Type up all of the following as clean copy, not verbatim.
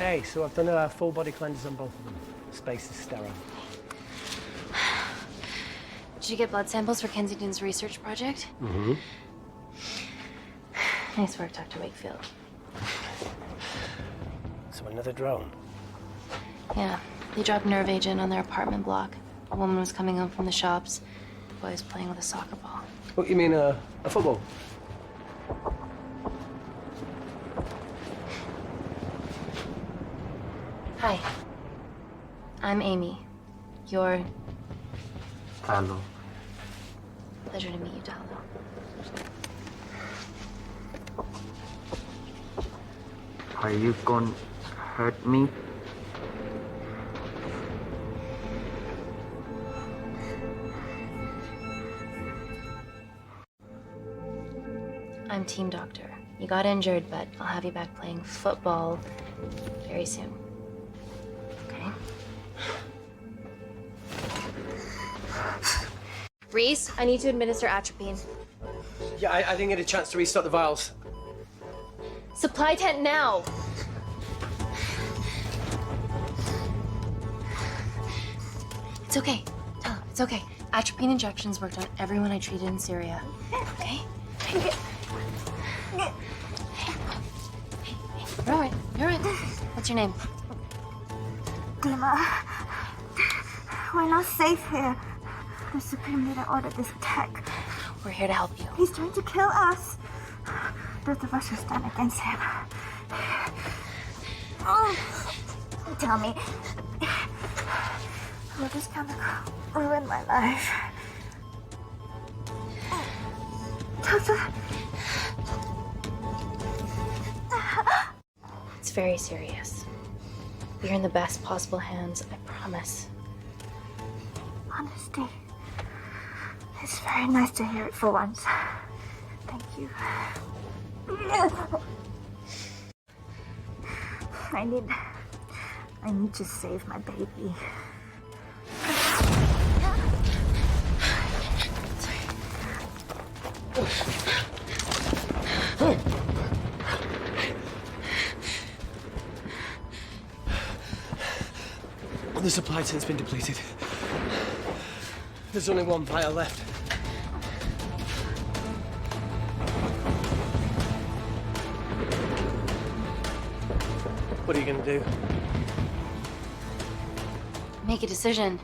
Okay, so I've done a full body cleanse on both of them. Space is sterile. Did you get blood samples for Kensington's research project? Mm-hmm. Nice work, Dr. Wakefield. So another drone? Yeah, they dropped nerve agent on their apartment block. A woman was coming home from the shops. The boy was playing with a soccer ball. What, you mean a football? Hi. I'm Amy. You're... Hello. Pleasure to meet you, Tallow. Are you gonna hurt me? I'm team doctor. You got injured, but I'll have you back playing football very soon. Okay? Reese, I need to administer atropine. Yeah, I didn't get a chance to restock the vials. Supply tent now! It's okay. Tell him, it's okay. Atropine injections worked on everyone I treated in Syria. Okay? Hey. You're all right. You're all right. What's your name? Dima, we're not safe here. The Supreme Leader ordered this attack. We're here to help you. He's trying to kill us. Both of us should stand against him. Oh, tell me, will this chemical ruin my life? Doctor. It's very serious. You're in the best possible hands, I promise. Honesty. It's very nice to hear it for once. Thank you. I need to save my baby. The supply tent's been depleted. There's only one vial left. What are you gonna do? Make a decision.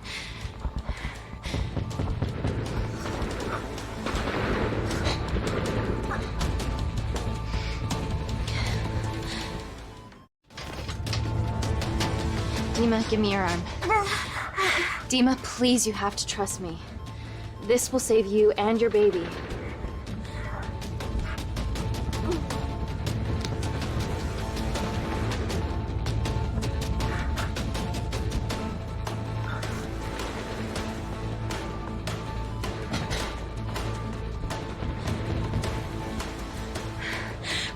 Dima, give me your arm. Dima, please, you have to trust me. This will save you and your baby.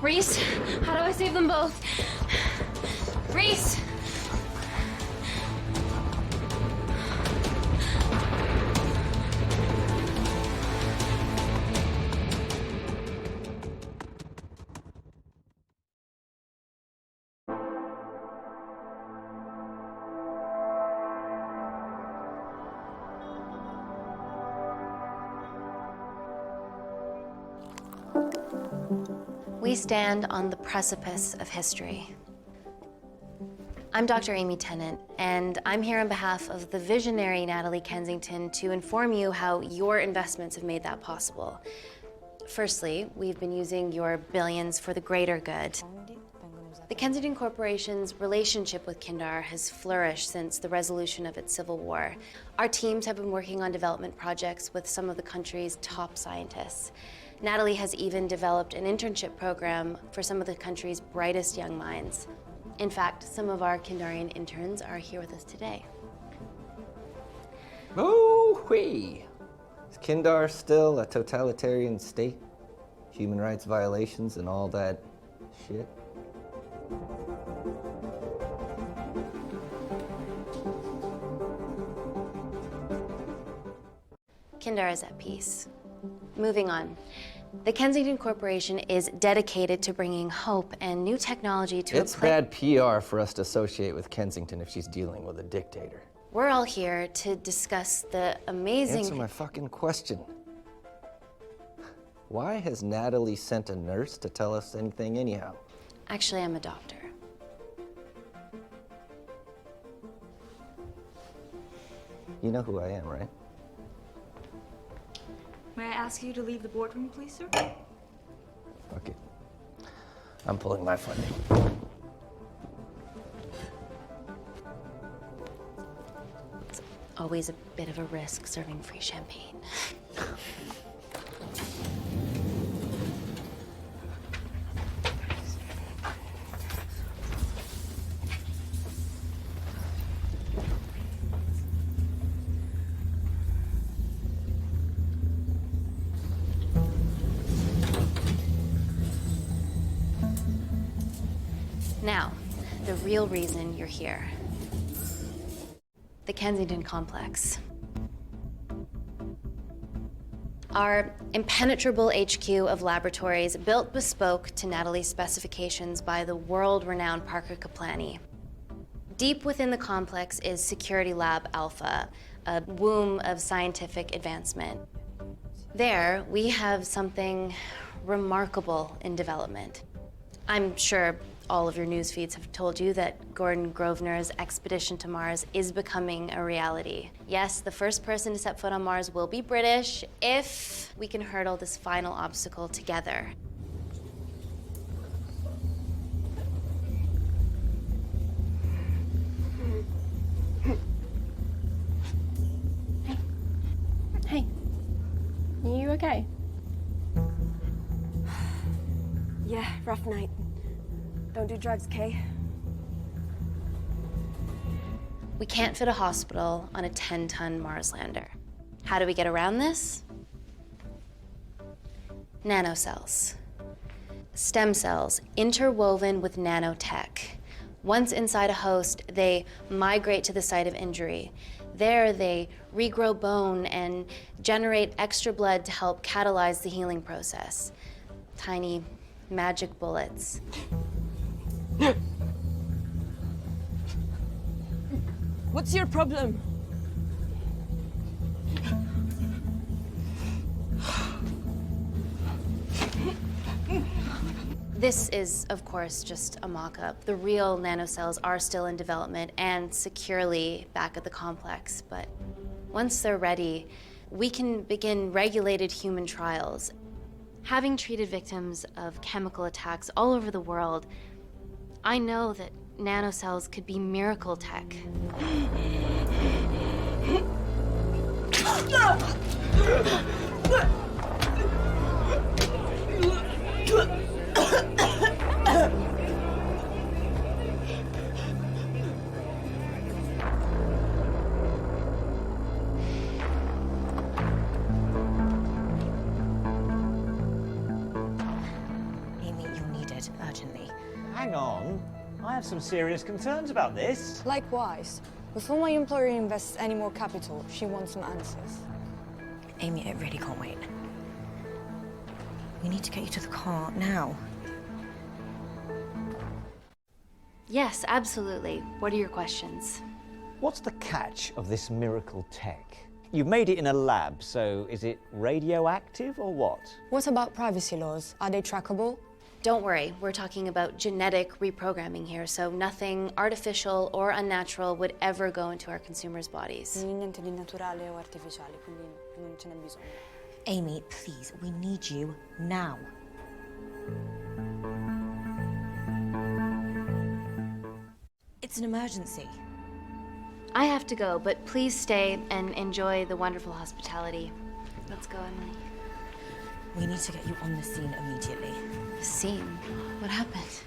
Reese, how do I save them both? Reese! We stand on the precipice of history. I'm Dr. Amy Tennant, and I'm here on behalf of the visionary Natalie Kensington to inform you how your investments have made that possible. Firstly, we've been using your billions for the greater good. The Kensington Corporation's relationship with Kindar has flourished since the resolution of its civil war. Our teams have been working on development projects with some of the country's top scientists. Natalie has even developed an internship program for some of the country's brightest young minds. In fact, some of our Kindarian interns are here with us today. Oh-wee! Is Kindar still a totalitarian state? Human rights violations and all that shit? Kindar is at peace. Moving on. The Kensington Corporation is dedicated to bringing hope and new technology to It's bad PR for us to associate with Kensington if she's dealing with a dictator. We're all here to discuss the amazing... Answer my fucking question. Why has Natalie sent a nurse to tell us anything anyhow? Actually, I'm a doctor. You know who I am, right? May I ask you to leave the boardroom, please, sir? Okay. I'm pulling my funding. It's always a bit of a risk serving free champagne. Now, the real reason you're here. The Kensington Complex. Our impenetrable HQ of laboratories built bespoke to Natalie's specifications by the world-renowned Parker Kaplani. Deep within the complex is Security Lab Alpha, a womb of scientific advancement. There, we have something remarkable in development. I'm sure all of your news feeds have told you that Gordon Grosvenor's expedition to Mars is becoming a reality. Yes, the first person to set foot on Mars will be British if we can hurdle this final obstacle together. Hey, are you okay? Yeah, rough night. Don't do drugs, Kay? We can't fit a hospital on a 10-ton Mars lander. How do we get around this? Nanocells. Stem cells interwoven with nanotech. Once inside a host, they migrate to the site of injury. There, they regrow bone and generate extra blood to help catalyze the healing process. Tiny magic bullets. What's your problem? This is, of course, just a mock-up. The real nanocells are still in development and securely back at the complex, but once they're ready, we can begin regulated human trials. Having treated victims of chemical attacks all over the world, I know that nanocells could be miracle tech. Amy, you're needed urgently. Hang on. I have some serious concerns about this. Likewise. Before my employer invests any more capital, she wants some answers. Amy, it really can't wait. We need to get you to the car now. Yes, absolutely. What are your questions? What's the catch of this miracle tech? You've made it in a lab, so is it radioactive or what? What about privacy laws? Are they trackable? Don't worry, we're talking about genetic reprogramming here, so nothing artificial or unnatural would ever go into our consumers' bodies. Niente di naturale o artificiale, quindi non ce n'è bisogno. Amy, please, we need you now. It's an emergency. I have to go, but please stay and enjoy the wonderful hospitality. Let's go, Emily. We need to get you on the scene immediately. The scene? What happened?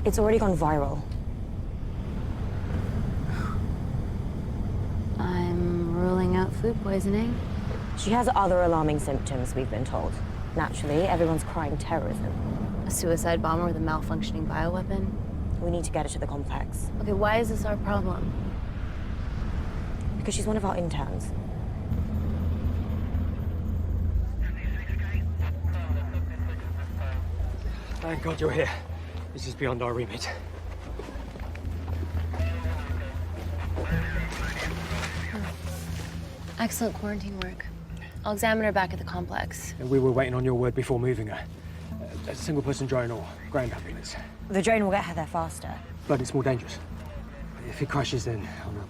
It's already gone viral. I'm ruling out food poisoning. She has other alarming symptoms, we've been told. Naturally, everyone's crying terrorism. A suicide bomber with a malfunctioning bioweapon? We need to get her to the complex. Okay, why is this our problem? Because she's one of our interns. Thank God you're here. This is beyond our remit. Excellent quarantine work. I'll examine her back at the complex. We were waiting on your word before moving her. A single-person drone or ground ambulance. The drone will get her there faster. But it's more dangerous. If it crashes, then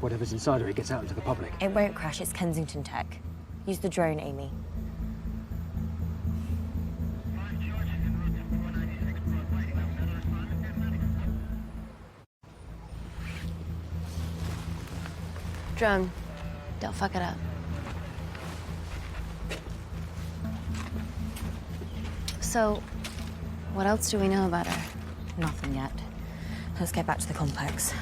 whatever's inside her, it gets out into the public. It won't crash, it's Kensington tech. Use the drone, Amy. Drone, don't fuck it up. So, what else do we know about her? Nothing yet. Let's get back to the complex.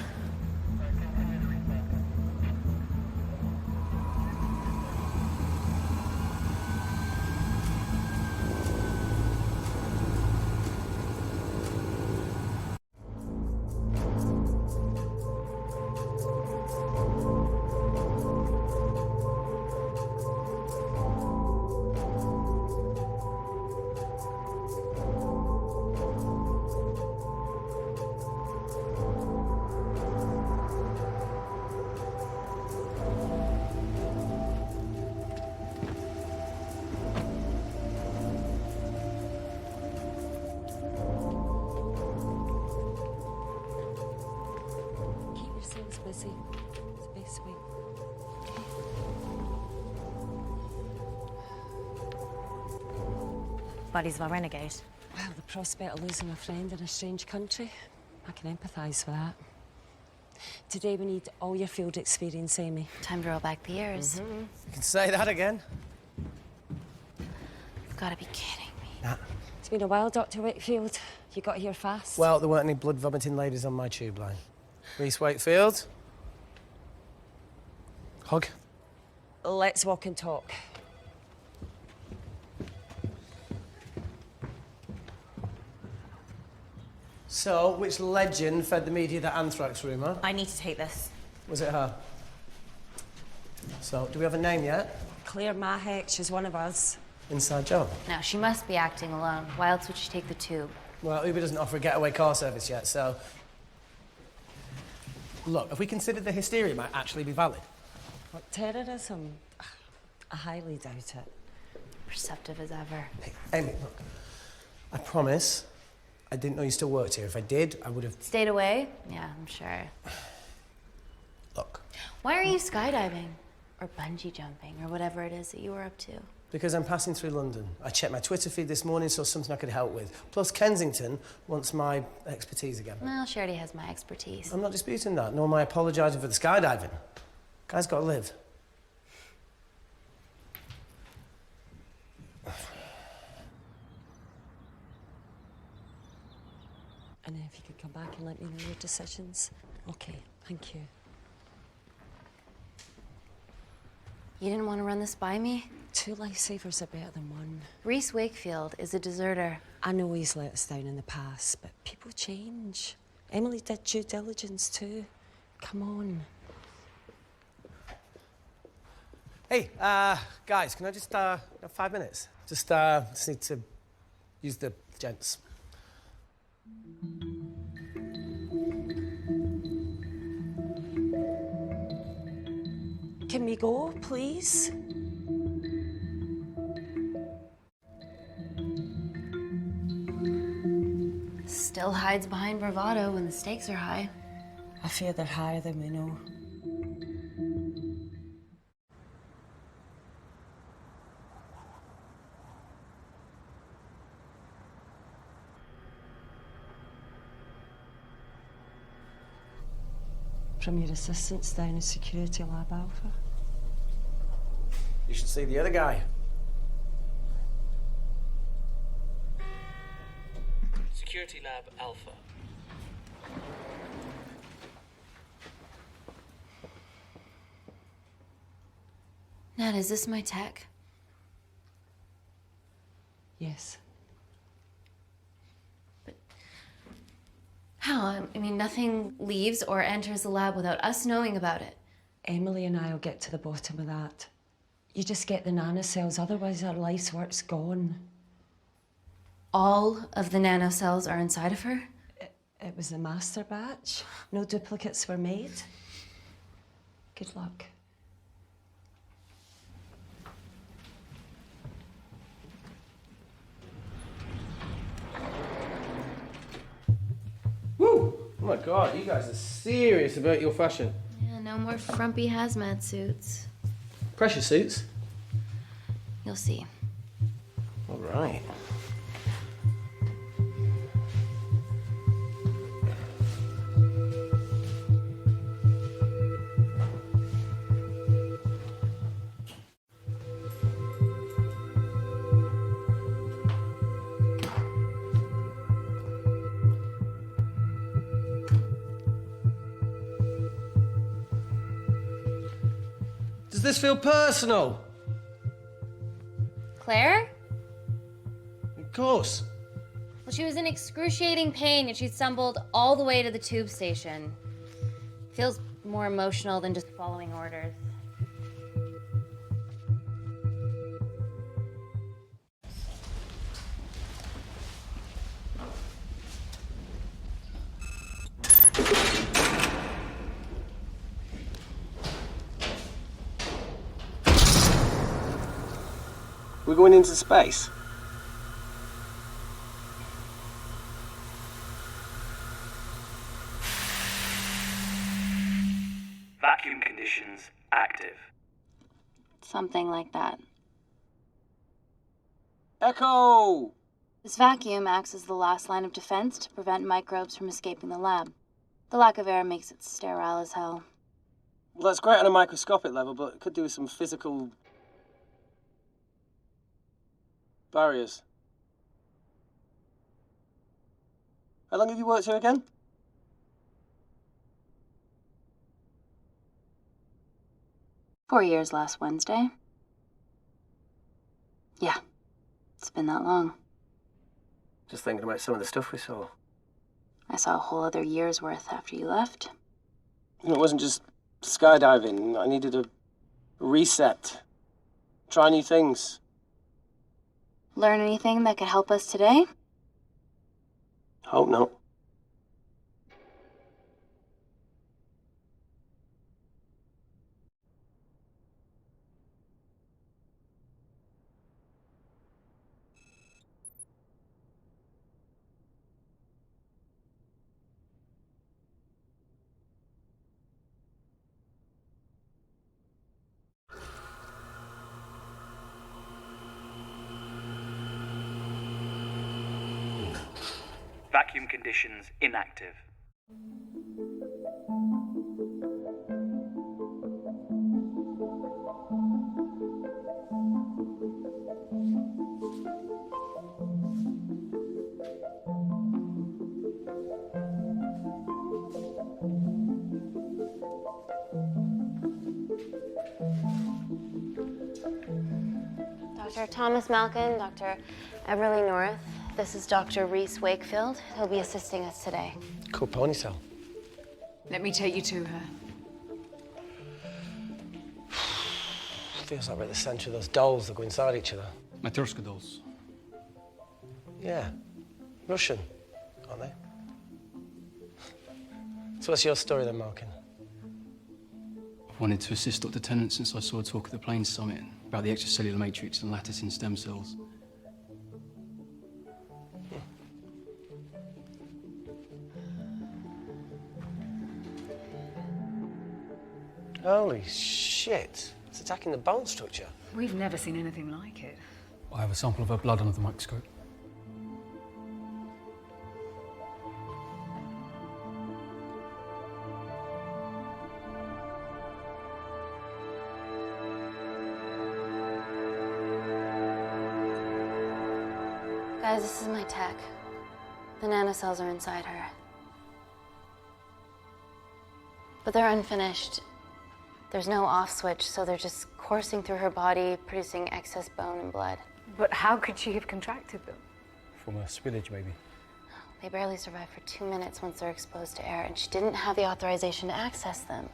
Busy. It's a bit sweet. Buddies of our renegade. Well, the prospect of losing a friend in a strange country, I can empathise with that. Today we need all your field experience, Amy. Time to roll back the years. You can say that again. You've got to be kidding me. Nah. It's been a while, Dr. Wakefield. You got here fast. Well, there weren't any blood-vomiting ladies on my tube line. Reese Wakefield. Hug. Let's walk and talk. So, which legend fed the media that anthrax rumour? I need to take this. Was it her? So, do we have a name yet? Claire Mahek, she's one of us. Inside job. Now, she must be acting alone. Why else would she take the tube? Well, Uber doesn't offer a getaway car service yet, so... Look, have we considered the hysteria might actually be valid? What, terrorism? I highly doubt it. Perceptive as ever. Hey, Amy, look. I promise I didn't know you still worked here. If I did, I would have... Stayed away? Yeah, I'm sure. Look. Why are you skydiving? Or bungee jumping, or whatever it is that you were up to? Because I'm passing through London. I checked my Twitter feed this morning, saw something I could help with. Plus, Kensington wants my expertise again. Well, she already has my expertise. I'm not disputing that, nor am I apologising for the skydiving. Guy's got to live. And if you could come back and let me know your decisions. Okay, thank you. You didn't want to run this by me? 2 lifesavers are better than 1. Reese Wakefield is a deserter. I know he's let us down in the past, but people change. Emily did due diligence too. Come on. Hey, guys, can I just, have 5 minutes? Just need to use the gents. Can we go, please? Still hides behind bravado when the stakes are high. I fear they're higher than we know. From your assistants down in Security Lab Alpha. You should see the other guy. Security Lab Alpha. Nat, is this my tech? Yes. How? I mean, nothing leaves or enters the lab without us knowing about it. Emily and I will get to the bottom of that. You just get the nanocells, otherwise our life's work's gone. All of the nanocells are inside of her? It was a master batch. No duplicates were made. Good luck. Woo! Oh my god, you guys are serious about your fashion. Yeah, no more frumpy hazmat suits. Pressure suits? You'll see. All right. Does this feel personal? Claire? Of course. Well, she was in excruciating pain and she stumbled all the way to the tube station. Feels more emotional than just following orders. We're going into space. Vacuum conditions active. Something like that. Echo! This vacuum acts as the last line of defense to prevent microbes from escaping the lab. The lack of air makes it sterile as hell. Well, that's great on a microscopic level, but it could do with some physical barriers. How long have you worked here again? "4 years last Wednesday." Yeah, it's been that long. Just thinking about some of the stuff we saw. I saw a whole other year's worth after you left. It wasn't just skydiving. I needed a reset. Try new things. Learn anything that could help us today? Hope not. Vacuum conditions inactive. Dr. Thomas Malkin, Dr. Everly North. This is Dr. Reese Wakefield. He'll be assisting us today. Cool ponytail. Let me take you to her. Feels like we're at the centre of those dolls that go inside each other. Matryoshka dolls. Yeah. Russian, aren't they? So what's your story then, Malkin? I've wanted to assist Dr. Tennant since I saw a talk at the Plains Summit about the extracellular matrix and lattice in stem cells. Holy shit. It's attacking the bone structure. We've never seen anything like it. I have a sample of her blood under the microscope. Guys, this is my tech. The nanocells are inside her. But they're unfinished. There's no off switch, so they're just coursing through her body, producing excess bone and blood. But how could she have contracted them? From a spillage, maybe. They barely survive for 2 minutes once they're exposed to air, and she didn't have the authorization to access them.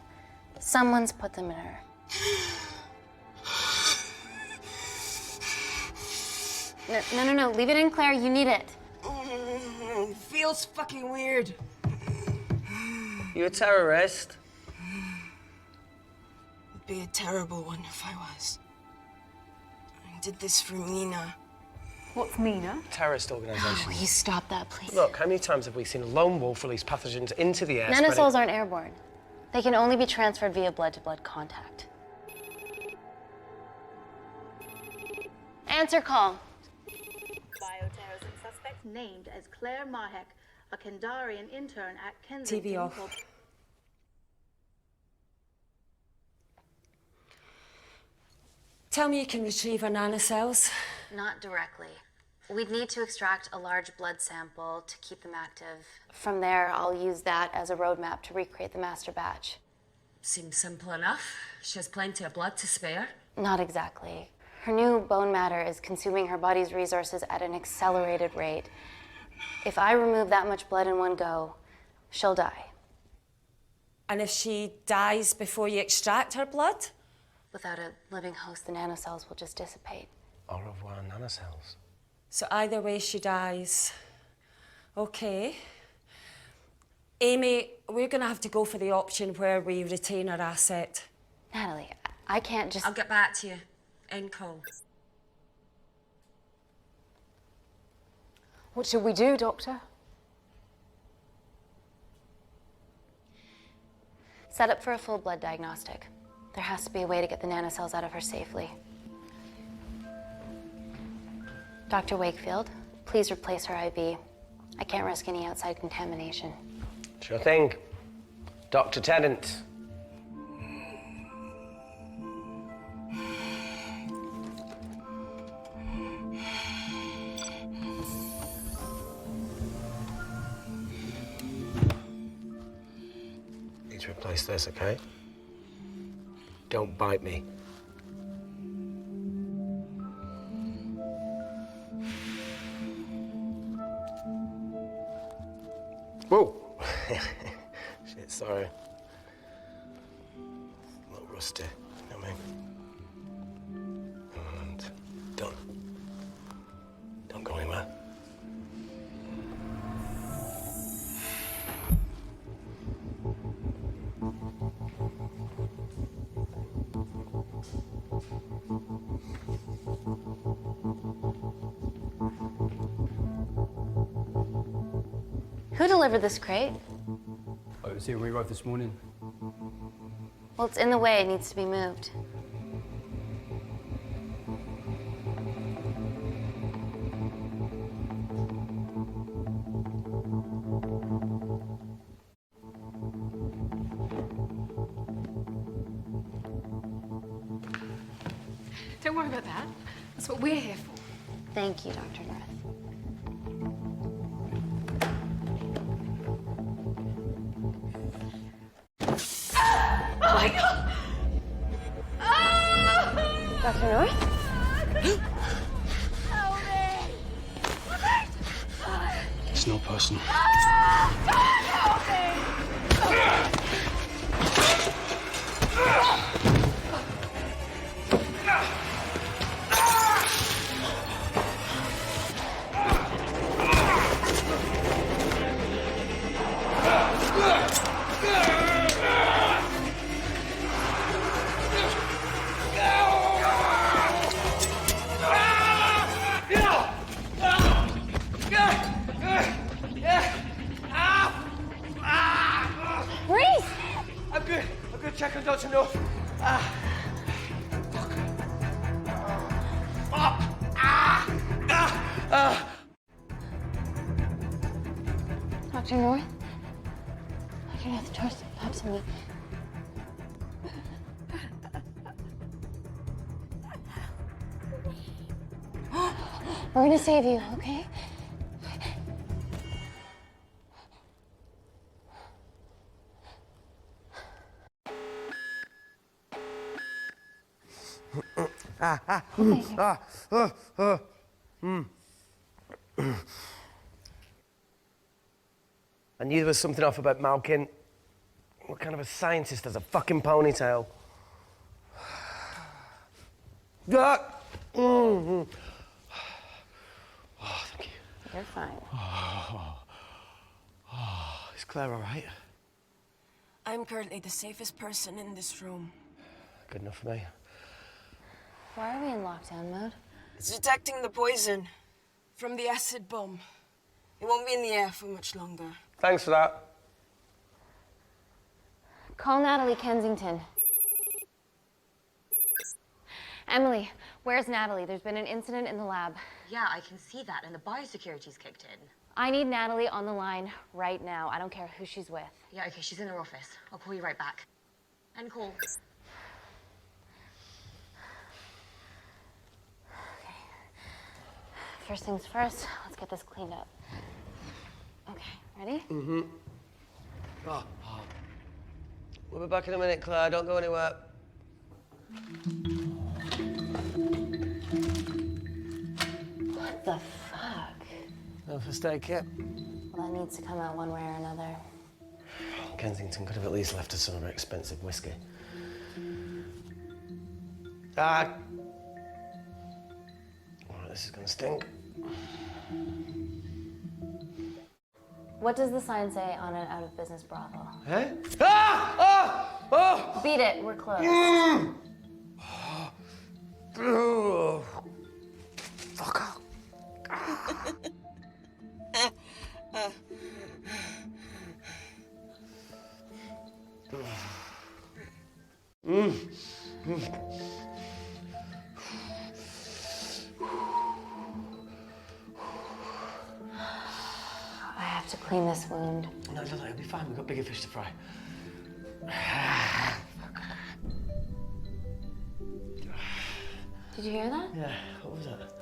Someone's put them in her. No. Leave it in, Claire. You need it. It feels fucking weird. You a terrorist? It'd be a terrible one if I was. I did this for Mina. What's Mina? Terrorist organisation. Oh, will you stop that, please? Look, how many times have we seen a lone wolf release pathogens into the air? Nanocells aren't airborne. They can only be transferred via blood-to-blood contact. Answer call. Bioterrorism suspect named as Claire Mahek, a Kandarian intern at Kensington. TV off. Tell me you can retrieve our nanocells. Not directly. We'd need to extract a large blood sample to keep them active. From there, I'll use that as a roadmap to recreate the master batch. Seems simple enough. She has plenty of blood to spare. Not exactly. Her new bone matter is consuming her body's resources at an accelerated rate. If I remove that much blood in one go, she'll die. And if she dies before you extract her blood? Without a living host, the nanocells will just dissipate. Au revoir, nanocells. So either way, she dies. Okay. Amy, we're gonna have to go for the option where we retain our asset. Natalie, I can't just... I'll get back to you. End call. What should we do, Doctor? Set up for a full blood diagnostic. There has to be a way to get the nanocells out of her safely. Dr. Wakefield, please replace her IV. I can't risk any outside contamination. Sure thing. Dr. Tennant. Need to replace this, okay? Don't bite me. Whoa! Shit, sorry. A little rusty, you know what I mean? And done. Don't go anywhere. Who delivered this crate? Oh, it was here when we arrived this morning. Well, it's in the way. It needs to be moved. Don't worry about that. That's what we're here for. Thank you, Dr. North. Oh my God! Dr. North? Help me! It's no person. Help me! Check on Dr. North. Fuck. Dr. North? Dr. North, trust perhaps me. We're gonna save you, okay? I knew there was something off about Malkin. What kind of a scientist has a fucking ponytail? You're fine. Is Claire all right? I'm currently the safest person in this room. Good enough for me. Why are we in lockdown mode? It's detecting the poison from the acid bomb. It won't be in the air for much longer. Thanks for that. Call Natalie Kensington. Emily, where's Natalie? There's been an incident in the lab. Yeah, I can see that, and the biosecurity's kicked in. I need Natalie on the line right now. I don't care who she's with. Yeah, okay, she's in her office. I'll call you right back. End call. Okay. First things first, let's get this cleaned up. Okay, ready? Mm-hmm. We'll be back in a minute, Claire. Don't go anywhere. What the fuck? No first aid kit. Well, that needs to come out one way or another. Kensington could have at least left us some of her expensive whiskey. Ah! Alright, this is gonna stink. What does the sign say on an out-of-business brothel? Eh? Ah! Ah! Oh! Beat it, we're closed. Oh. Fuck off. I have to clean this wound. No, it'll be fine. We've got bigger fish to fry. Did you hear that? Yeah, what was that?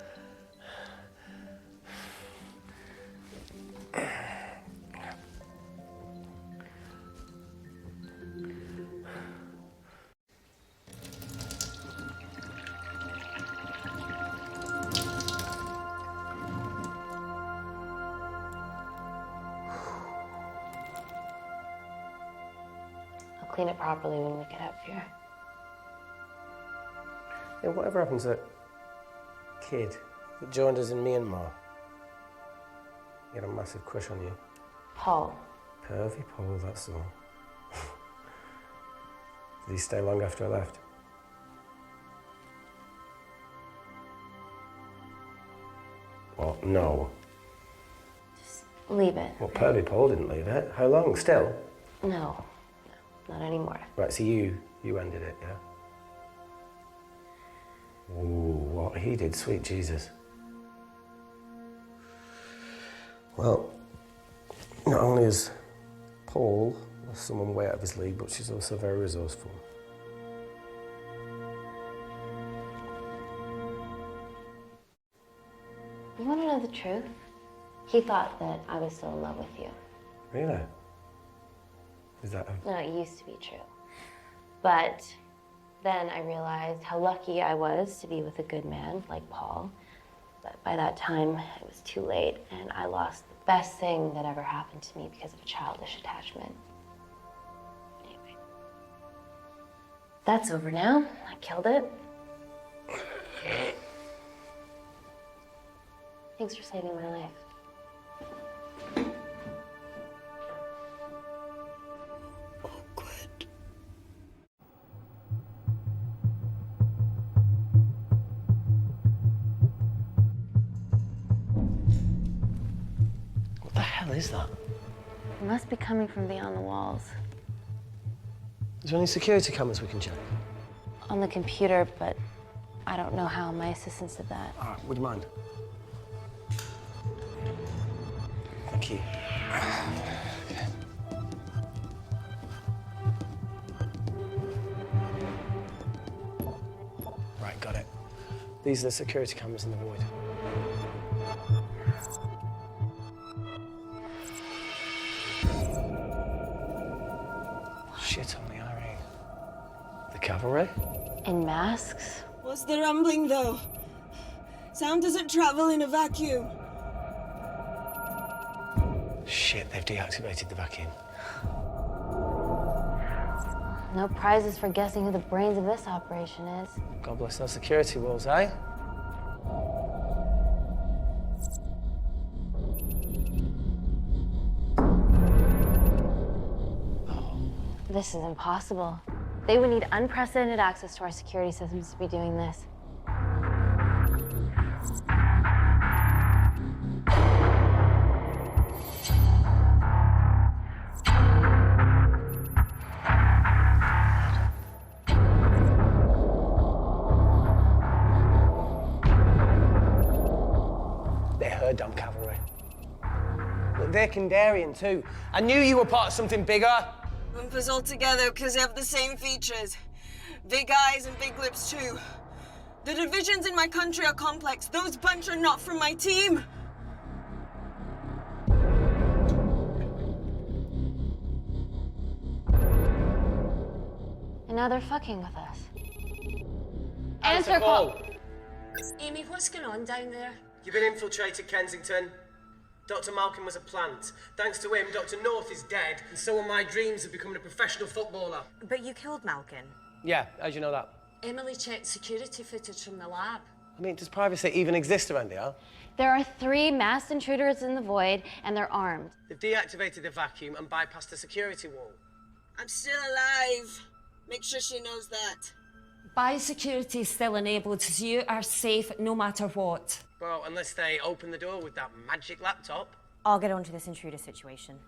I'll clean it properly when we get out of here. Yeah, whatever happened to that kid that joined us in Myanmar? He had a massive crush on you. Paul. Pervy Paul, that's all. Did he stay long after I left? What? No. Just leave it. Well, Pervy Paul didn't leave it. How long? Still? No, not anymore. Right, so you ended it, yeah? Ooh, what he did, sweet Jesus. Well, not only is Paul someone way out of his league, but she's also very resourceful. You want to know the truth? He thought that I was still in love with you. Really? Is that No, it used to be true. But then I realized how lucky I was to be with a good man like Paul. But by that time, it was too late, and I lost the best thing that ever happened to me because of a childish attachment. Anyway. That's over now. I killed it. Thanks for saving my life. What the hell is that? It must be coming from beyond the walls. Is there any security cameras we can check? On the computer, but I don't know how. My assistants did that. All right, would you mind? Thank you. Okay. Right, got it. These are the security cameras in the void. Shit on the RE. The cavalry? In masks? What's the rumbling, though? Sound doesn't travel in a vacuum. Shit, they've deactivated the vacuum. No prizes for guessing who the brains of this operation is. God bless those security walls, eh? This is impossible. They would need unprecedented access to our security systems to be doing this. They're her damn cavalry. Look, they're Kandarian too. I knew you were part of something bigger. Lump us all together because they have the same features. Big eyes and big lips too. The divisions in my country are complex. Those bunch are not from my team. And now they're fucking with us. Answer call. Amy, what's going on down there? You've been infiltrated, Kensington. Dr. Malcolm was a plant. Thanks to him, Dr. North is dead, and so are my dreams of becoming a professional footballer. But you killed Malcolm. Yeah, how'd you know that? Emily checked security footage from the lab. I mean, does privacy even exist around here? There are 3 masked intruders in the void, and they're armed. They've deactivated the vacuum and bypassed the security wall. I'm still alive. Make sure she knows that. Biosecurity is still enabled, so you are safe no matter what. Well, unless they open the door with that magic laptop. I'll get onto this intruder situation.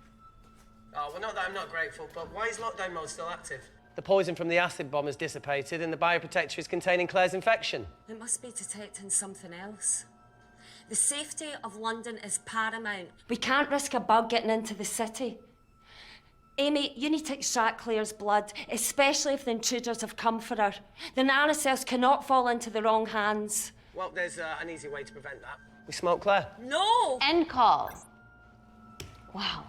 Oh, well, not that I'm not grateful, but why is lockdown mode still active? The poison from the acid bomb has dissipated and the bioprotector is containing Claire's infection. It must be detecting something else. The safety of London is paramount. We can't risk a bug getting into the city. Amy, you need to extract Claire's blood, especially if the intruders have come for her. The nanocells cannot fall into the wrong hands. Well, there's an easy way to prevent that. We smoke Claire. No! End call. Wow.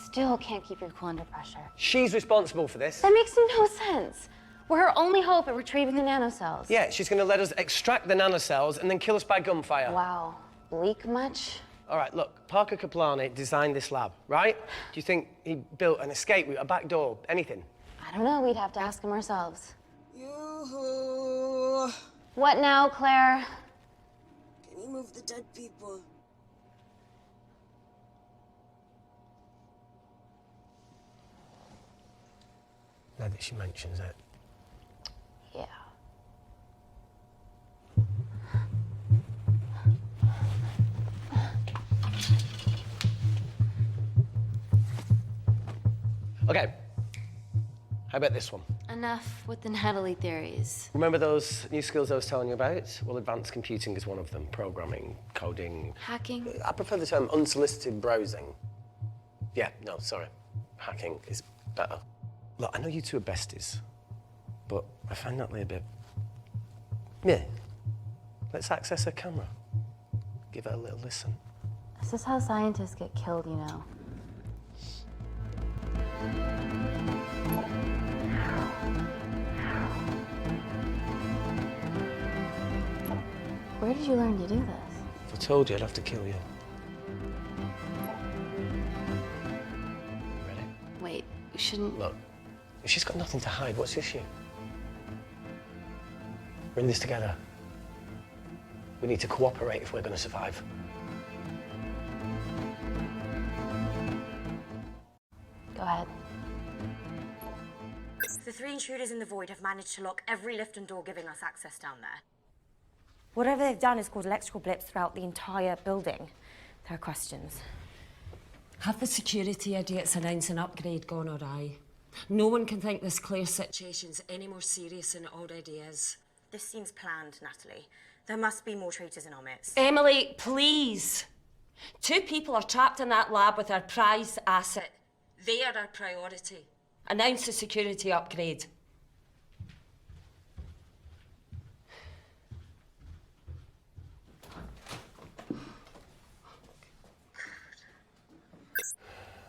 Still can't keep your cool under pressure. She's responsible for this. That makes no sense. We're her only hope at retrieving the nanocells. Yeah, she's going to let us extract the nanocells and then kill us by gunfire. Wow. Bleak much? All right, look, Parker Kaplani designed this lab, right? Do you think he built an escape route, a back door, anything? I don't know. We'd have to ask him ourselves. Yoo-hoo. What now, Claire? Can you move the dead people? Now that she mentions it. Yeah. Okay. How about this one? Enough with the Natalie theories. Remember those new skills I was telling you about? Well, advanced computing is one of them. Programming, coding. Hacking? I prefer the term unsolicited browsing. Yeah, no, sorry. Hacking is better. Look, I know you two are besties, but I find Natalie a bit... Yeah. Let's access her camera. Give her a little listen. This is how scientists get killed, you know. Where did you learn to do this? If I told you, I'd have to kill you. Ready? Wait, we shouldn't... Look, if she's got nothing to hide, what's the issue? We're in this together. We need to cooperate if we're going to survive. Go ahead. The 3 intruders in the void have managed to lock every lift and door giving us access down there. Whatever they've done is caused electrical blips throughout the entire building. There are questions. Have the security idiots announced an upgrade gone awry? No one can think this Claire situation's any more serious than it already is. This seems planned, Natalie. There must be more traitors in our midst. Emily, please. 2 people are trapped in that lab with our prized asset. They are our priority. Announce the security upgrade.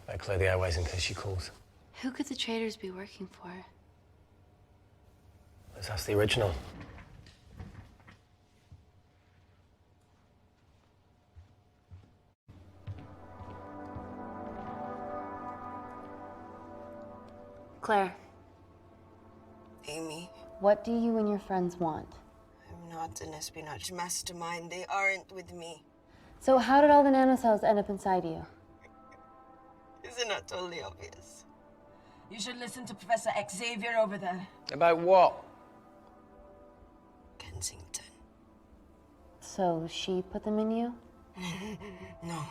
Better clear the airways in case she calls. Who could the traitors be working for? Let's ask the original. Claire, Amy, what do you and your friends want? I'm not an espionage mastermind. They aren't with me. So how did all the nanocells end up inside you? Is it not totally obvious? You should listen to Professor Xavier over there. About what? Kensington. So she put them in you? No.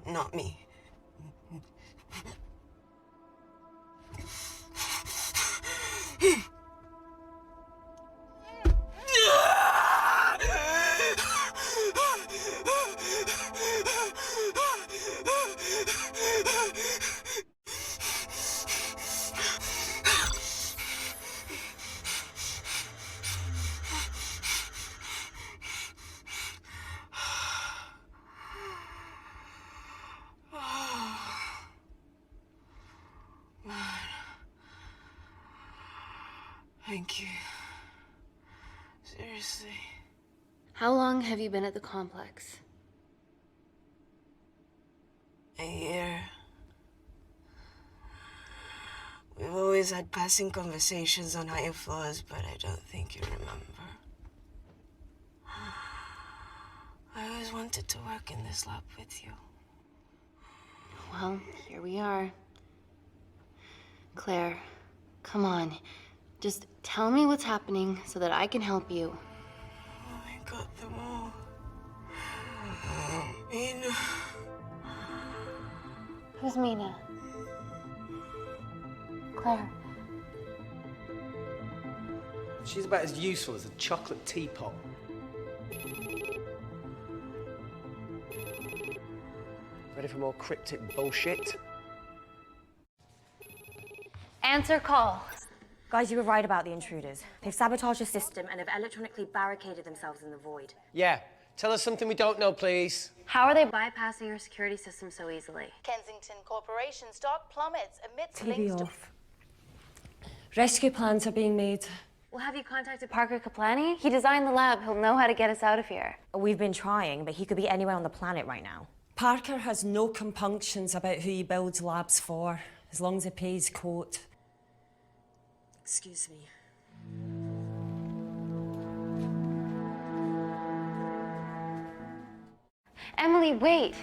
Not me. Thank you. Seriously. How long have you been at the complex? A year. We've always had passing conversations on higher floors, but I don't think you remember. I always wanted to work in this lab with you. Well, here we are. Claire, come on. Just tell me what's happening so that I can help you. I got them all. Mina. Who's Mina? Claire. She's about as useful as a chocolate teapot. Ready for more cryptic bullshit? Answer call. Guys, you were right about the intruders. They've sabotaged the system and have electronically barricaded themselves in the void. Yeah. Tell us something we don't know, please. How are they bypassing our security system so easily? Kensington Corporation stock plummets amidst TV links to... off. Rescue plans are being made. Well, have you contacted Parker Kaplani? He designed the lab. He'll know how to get us out of here. We've been trying, but he could be anywhere on the planet right now. Parker has no compunctions about who he builds labs for, as long as he pays court. Excuse me. Emily, wait.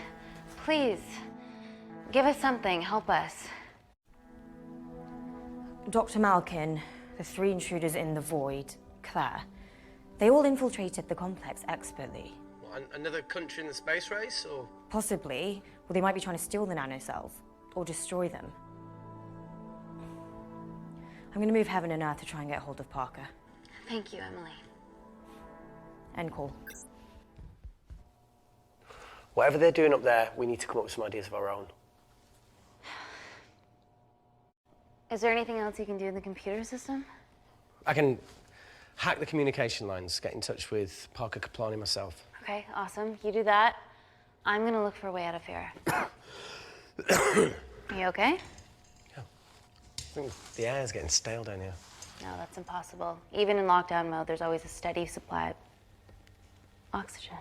Please. Give us something. Help us. Dr. Malkin, the 3 intruders in the void, Claire, they all infiltrated the complex expertly. What, another country in the space race, or? Possibly, well, they might be trying to steal the nanocells or destroy them. I'm going to move heaven and earth to try and get hold of Parker. Thank you, Emily. End call. Whatever they're doing up there, we need to come up with some ideas of our own. Is there anything else you can do in the computer system? I can hack the communication lines, get in touch with Parker Kaplani myself. Okay, awesome. You do that. I'm gonna look for a way out of here. You okay? I think the air's getting stale down here. No, that's impossible. Even in lockdown mode, there's always a steady supply of oxygen.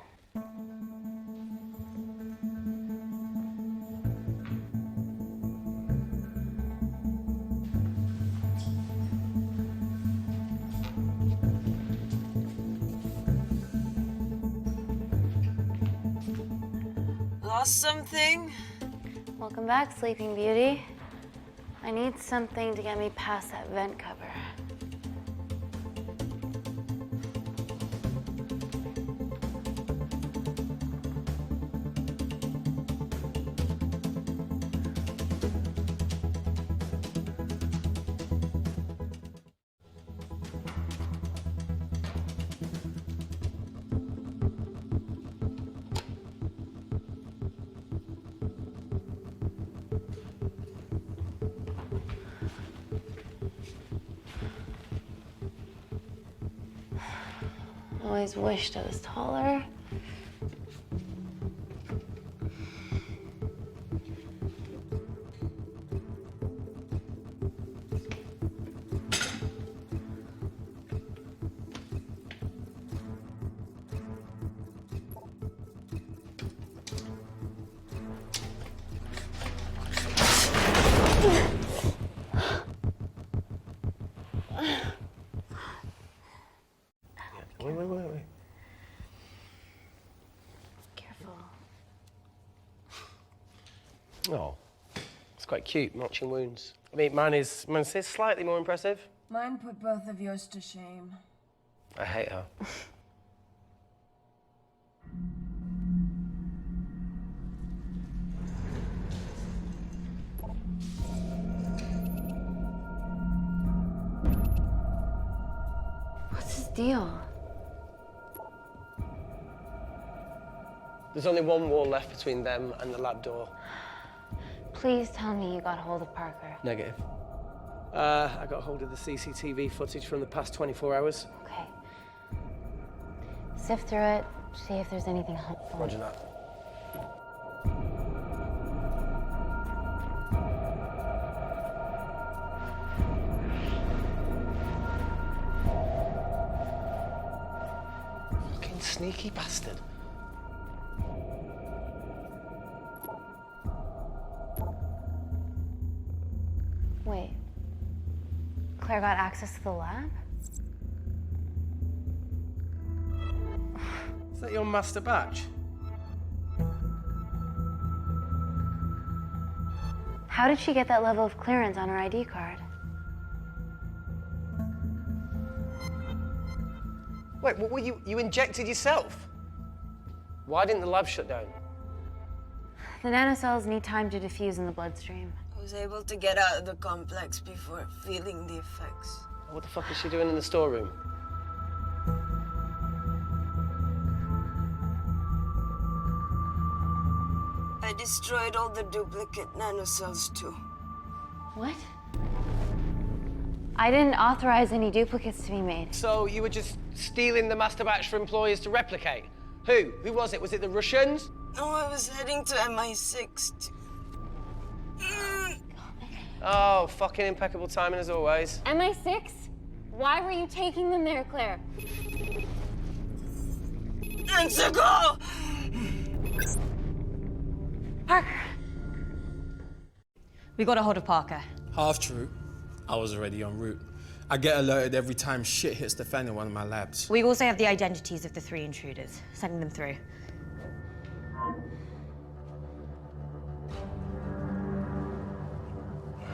Lost something? Welcome back, Sleeping Beauty. I need something to get me past that vent cover. Always wished I was taller. Wait. Careful. Oh, It's quite cute, matching wounds. I mean, mine is slightly more impressive. Mine put both of yours to shame. I hate her. What's his deal? There's only one wall left between them and the lab door. Please tell me you got hold of Parker. Negative. I got hold of the CCTV footage from the past 24 hours. Okay. Sift through it, see if there's anything helpful. Roger that. Fucking sneaky bastard. Wait. Claire got access to the lab? Is that your master batch? How did she get that level of clearance on her ID card? Wait, what were you injected yourself? Why didn't the lab shut down? The nanocells need time to diffuse in the bloodstream. I was able to get out of the complex before feeling the effects. What the fuck is she doing in the storeroom? I destroyed all the duplicate nanocells too. What? I didn't authorize any duplicates to be made. So you were just stealing the master batch for employers to replicate? Who? Who was it? Was it the Russians? No, I was heading to MI6 Oh, fucking impeccable timing as always. MI6? Why were you taking them there, Claire? Let's go! Parker! We got a hold of Parker. Half true. I was already en route. I get alerted every time shit hits the fan in one of my labs. We also have the identities of the 3 intruders. Sending them through.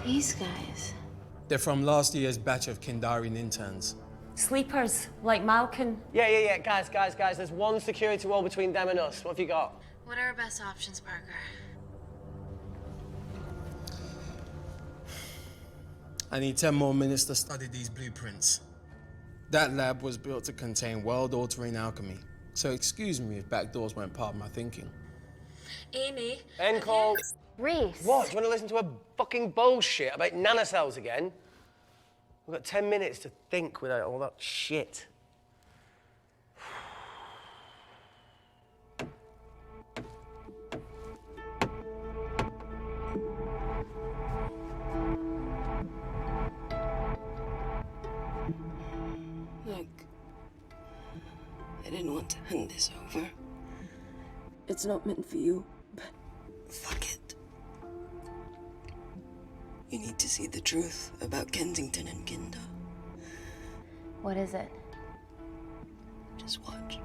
These guys. They're from last year's batch of Kindarian interns. Sleepers, like Malkin. Yeah. Guys. There's one security wall between them and us. What have you got? What are our best options, Parker? I need 10 more minutes to study these blueprints. That lab was built to contain world-altering alchemy. So excuse me if backdoors weren't part of my thinking. Amy. End call. Reese. What? Do you want to listen to a fucking bullshit about nanocells again? We've got 10 minutes to think without all that shit. Look, I didn't want to hand this over. It's not meant for you, but fuck it. You need to see the truth about Kensington and Kinda. What is it? Just watch.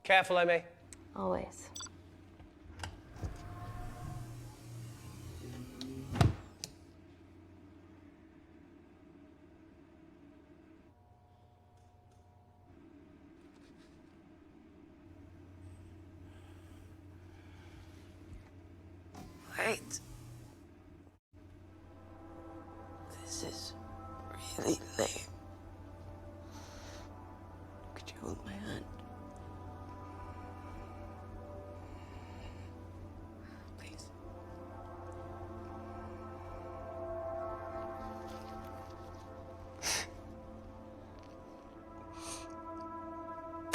Careful, Amy. Always. Wait. This is really lame. Could you hold my hand? Please.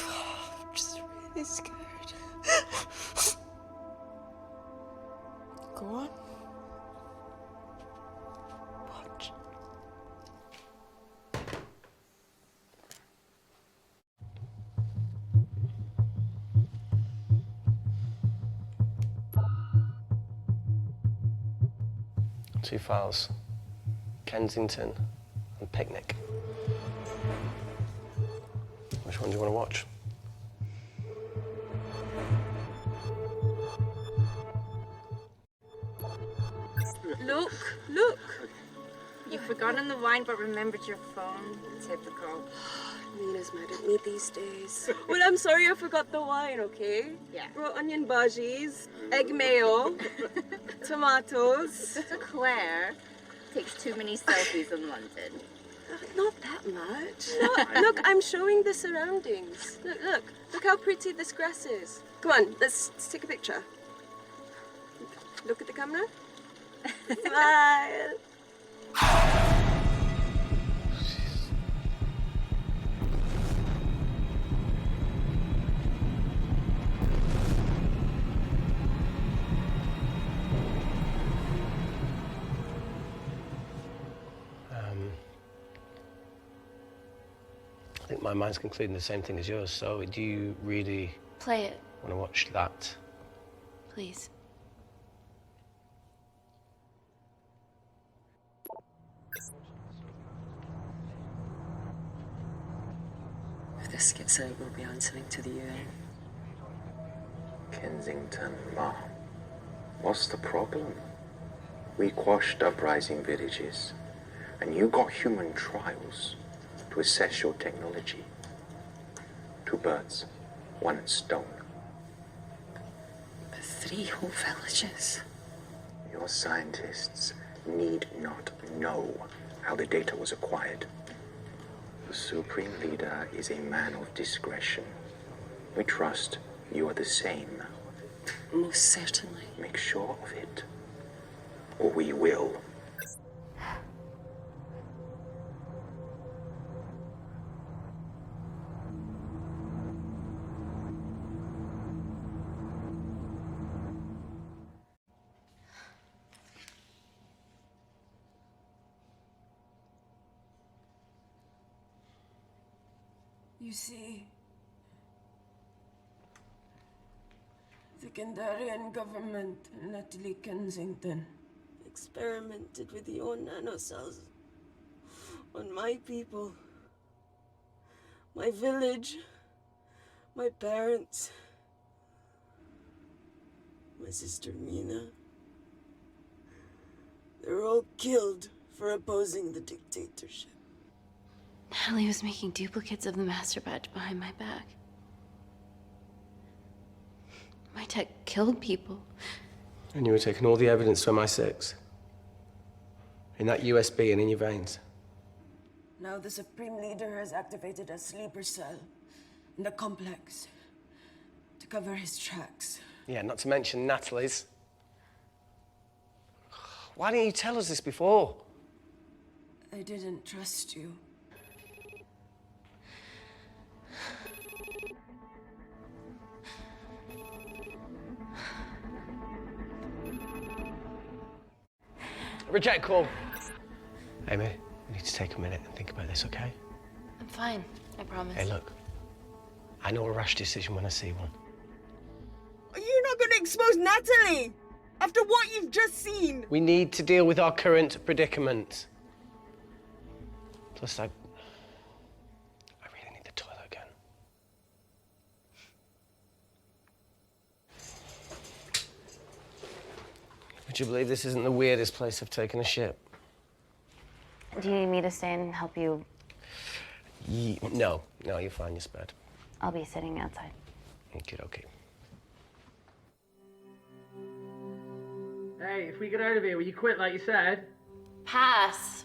I'm just really scared. Go on. Watch. Two files. Kensington and Picnic. Which one do you want to watch? Look, look. You've forgotten the wine but remembered your phone. Typical. Mina's mad at me these days. Well, I'm sorry I forgot the wine, okay? Yeah. Brought onion bhajis, egg mayo, tomatoes. So Claire takes too many selfies in London. Not that much. Look, I'm showing the surroundings. Look how pretty this grass is. Come on, let's take a picture. Look at the camera. Smile. I think my mind's concluding the same thing as yours, so do you really Play it, want to watch that? please. If this gets out, we'll be answering to the UN. Kensington, Ma. What's the problem? We quashed uprising villages, and you got human trials to assess your technology. 2 birds, 1 stone. But 3 whole villages. Your scientists need not know how the data was acquired. The Supreme Leader is a man of discretion. We trust you are the same. Most certainly. Make sure of it, or we will. You see, the Kandarian government and Natalie Kensington Experimented with your nanocells on my people, my village, my parents, my sister Mina. They were all killed for opposing the dictatorship. Natalie was making duplicates of the master badge behind my back. My tech killed people. And you were taking all the evidence to MI6? In that USB and in your veins? Now the Supreme Leader has activated a sleeper cell in the complex to cover his tracks. Yeah, not to mention Natalie's. Why didn't you tell us this before? I didn't trust you. Reject call. Amy, we need to take a minute and think about this, okay? I'm fine, I promise. Hey, look. I know a rash decision when I see one. Are you not going to expose Natalie? After what you've just seen? We need to deal with our current predicament. Plus, I really need the toilet again. Would you believe this isn't the weirdest place I've taken a shit? Do you need me to stay and help you? No, you're fine, you're spared. I'll be sitting outside. Okay. Hey, if we get out of here, will you quit like you said? Pass.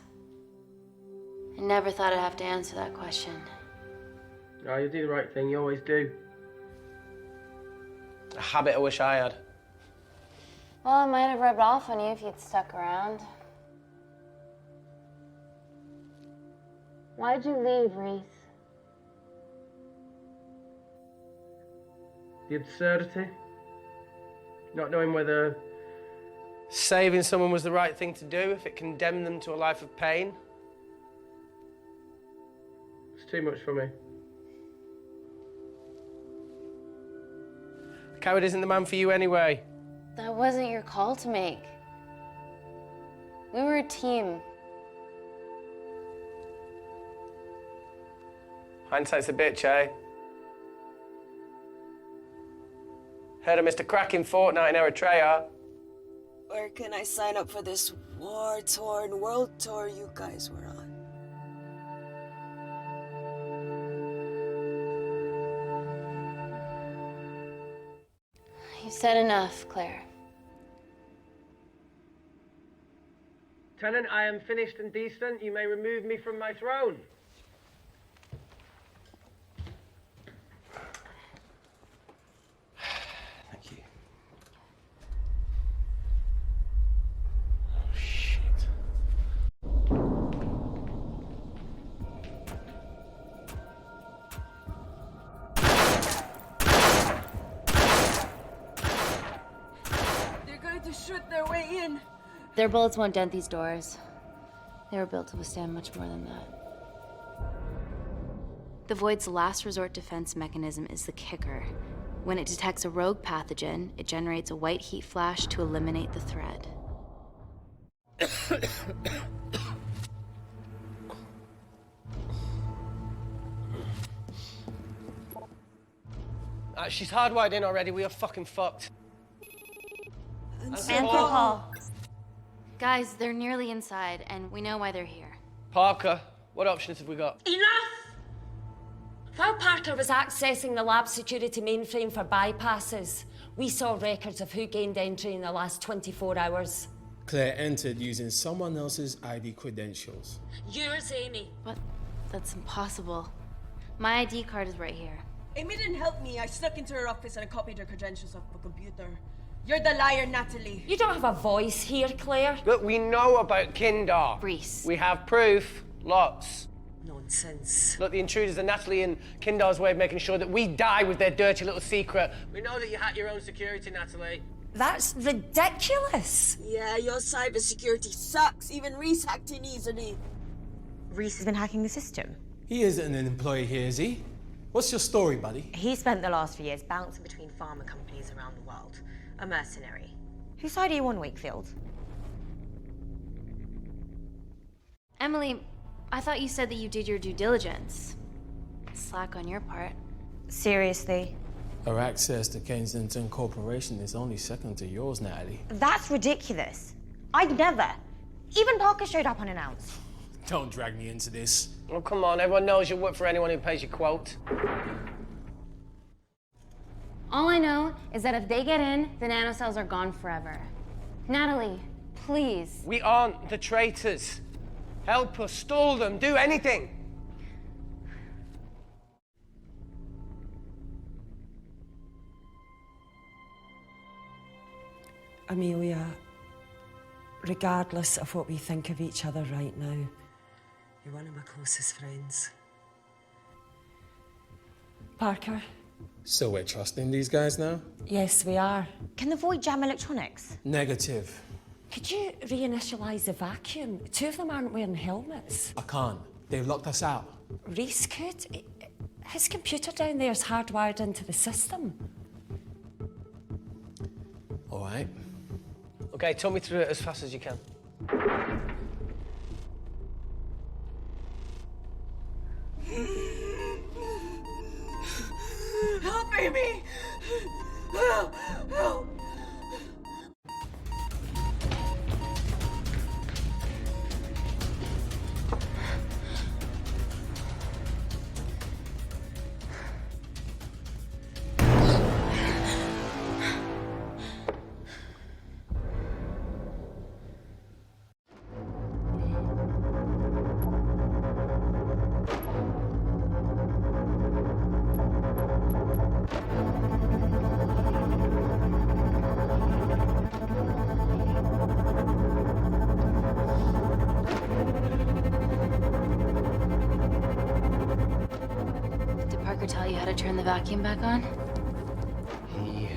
I never thought I'd have to answer that question. Oh, you do the right thing, you always do. A habit I wish I had. Well, it might have rubbed off on you if you'd stuck around. Why'd you leave, Reese? The absurdity. Not knowing whether... Saving someone was the right thing to do if it condemned them to a life of pain. It's too much for me. A coward isn't the man for you anyway. That wasn't your call to make. We were a team. Hindsight's a bitch, eh? Heard of Mr. Cracking Fortnite in Eritrea. Where can I sign up for this war-torn world tour you guys were on? You've said enough, Claire. Tenant, I am finished and decent. You may remove me from my throne. Thank you. Oh, shit. They're going to shoot their way in. Their bullets won't dent these doors. They were built to withstand much more than that. The Void's last resort defense mechanism is the kicker. When it detects a rogue pathogen, it generates a white heat flash to eliminate the threat. She's hardwired in already. We are fucking fucked. Alcohol. Guys, they're nearly inside, and we know why they're here. Parker, what options have we got? Enough! While Parker was accessing the lab security mainframe for bypasses, we saw records of who gained entry in the last 24 hours. Claire entered using someone else's ID credentials. Yours, Amy. What? That's impossible. My ID card is right here. Amy didn't help me. I snuck into her office and I copied her credentials off the computer. You're the liar, Natalie. You don't have a voice here, Claire. Look, we know about Kindar. Reese. We have proof. Lots. Nonsense. Look, the intruders are Natalie and Kindar's way of making sure that we die with their dirty little secret. We know that you hack your own security, Natalie. That's ridiculous. Yeah, your cybersecurity sucks. Even Reese hacked in easily. Reese has been hacking the system. He isn't an employee here, is he? What's your story, buddy? He spent the last few years bouncing between pharma companies around the world. A mercenary. Whose side are you on, Wakefield? Emily, I thought you said that you did your due diligence. Slack on your part. Seriously? Our access to Kensington Corporation is only second to yours, Natalie. That's ridiculous. I'd never. Even Parker showed up unannounced. Don't drag me into this. Oh, come on. Everyone knows you work for anyone who pays your quote. All I know is that if they get in, the nanocells are gone forever. Natalie, please. We aren't the traitors. Help us, stall them, do anything. Amelia, regardless of what we think of each other right now, you're one of my closest friends. Parker? So we're trusting these guys now? Yes, we are. Can the Void jam electronics? Negative. Could you reinitialize the vacuum? Two of them aren't wearing helmets. I can't. They've locked us out. Reese could. His computer down there is hardwired into the system. All right. Okay, talk me through it as fast as you can. Help, Amy! Help! Help! Did Parker tell you how to turn the vacuum back on? He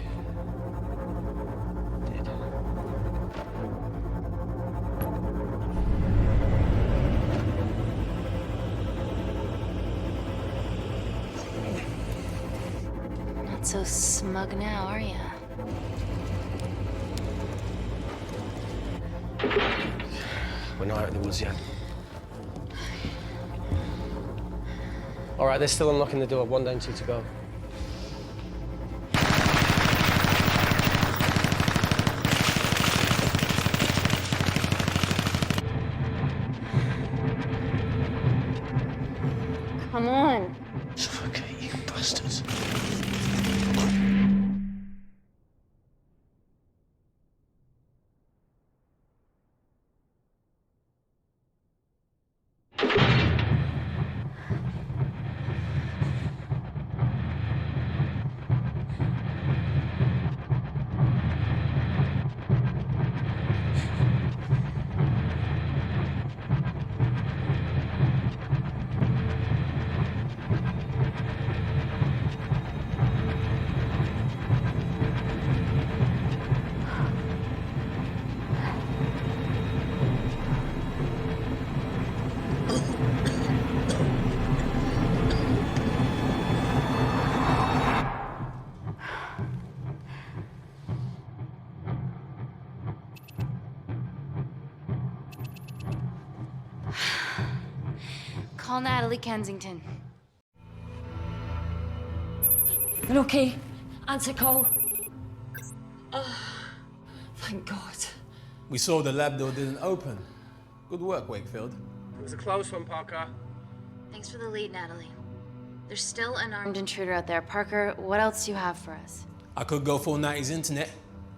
did. Not so smug now, are ya? We're not out of the woods yet. All right, they're still unlocking the door. 1 down, 2 to go. Come on. Suffocate, you bastards. Call Natalie Kensington. They're okay. Answer call. Oh, thank God. We saw the lab door didn't open. Good work, Wakefield. It was a close one, Parker. Thanks for the lead, Natalie. There's still an armed intruder out there. Parker, what else do you have for us? I could go full 90s internet,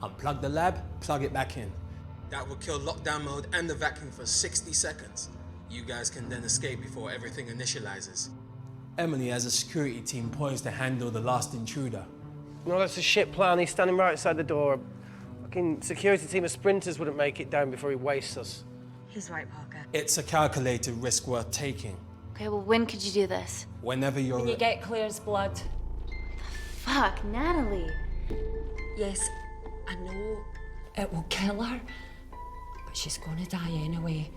unplug the lab, plug it back in. That would kill lockdown mode and the vacuum for 60 seconds. You guys can then escape before everything initializes. Emily has a security team poised to handle the last intruder. No, that's a shit plan. He's standing right outside the door. A fucking security team of sprinters wouldn't make it down before he wastes us. He's right, Parker. It's a calculated risk worth taking. Okay, well, when could you do this? Whenever you're When you get Claire's blood. Fuck, Natalie. Yes, I know it will kill her, but she's gonna die anyway.